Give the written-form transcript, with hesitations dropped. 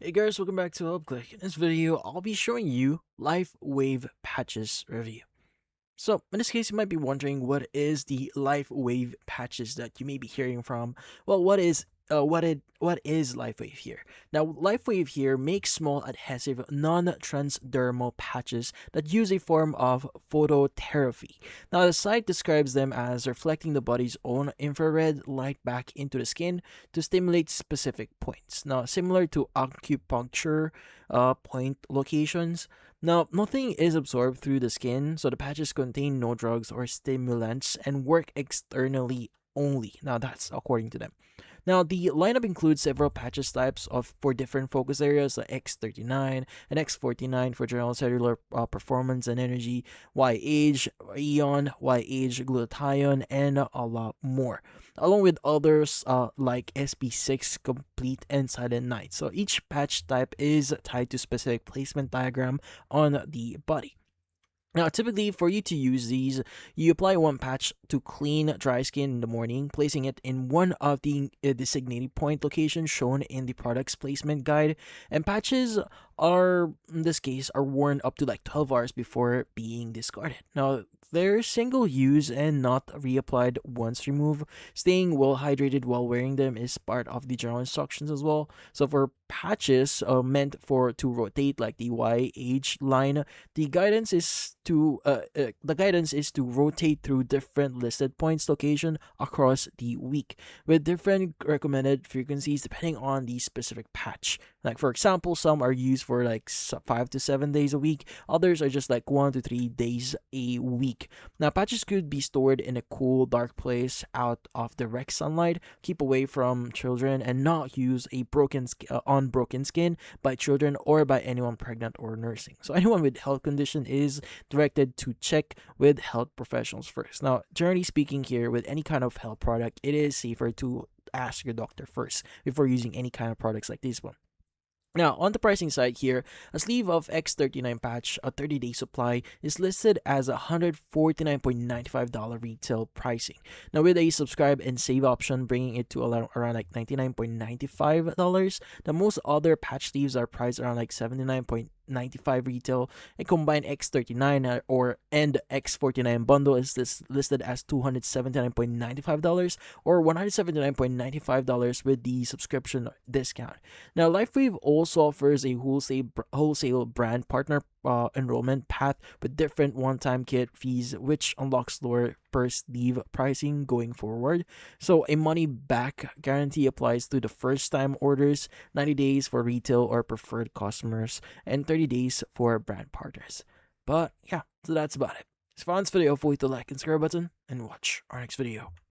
Hey guys, welcome back to HelpClick. In this video, I'll be showing you Lifewave patches review. So, in this case, you might be wondering what is the Lifewave patches that you may be hearing from. Well, what is Lifewave here? Now, Lifewave here makes small adhesive non-transdermal patches that use a form of phototherapy. Now, the site describes them as reflecting the body's own infrared light back into the skin to stimulate specific points. Now, similar to acupuncture point locations. Now, nothing is absorbed through the skin, so the patches contain no drugs or stimulants and work externally only. Now, that's according to them. Now, the lineup includes several patches types for different focus areas like X39 and X49 for general cellular performance and energy, Y-Age, Aeon, Y-Age glutathione, and a lot more, along with others like SB6 Complete and Silent Night. So each patch type is tied to specific placement diagram on the body. Now, typically, for you to use these, you apply one patch to clean dry skin in the morning, placing it in one of the designated point locations shown in the product's placement guide. And patches are, in this case, are worn up to like 12 hours before being discarded. Now, they're single use and not reapplied once removed. Staying well hydrated while wearing them is part of the general instructions as well. So for patches meant for to rotate like the Y-Age line, the guidance is to rotate through different listed points location across the week with different recommended frequencies depending on the specific patch. Like for example, some are used for like 5 to 7 days a week, others are just like 1 to 3 days a week. Now patches could be stored in a cool dark place out of direct sunlight, keep away from children, and not use on broken skin by children or by anyone pregnant or nursing. So anyone with health condition is directed to check with health professionals first. Now, generally speaking here, with any kind of health product, it is safer to ask your doctor first before using any kind of products like this one. Now, on the pricing side here, a sleeve of X39 patch, a 30-day supply, is listed as $149.95 retail pricing. Now, with a subscribe and save option, bringing it to around like $99.95. The most other patch sleeves are priced around like $79.95 retail. A combined X39 and X49 bundle is listed as $279.95 or $179.95 with the subscription discount. Now, Lifewave also offers a wholesale brand partner enrollment path with different one-time kit fees, which unlocks lower per sleeve pricing going forward. So a money-back guarantee applies to the first-time orders, 90 days for retail or preferred customers, and 30 days for brand partners. But yeah, so that's about it. If you found this video, feel free to like and subscribe button and watch our next video.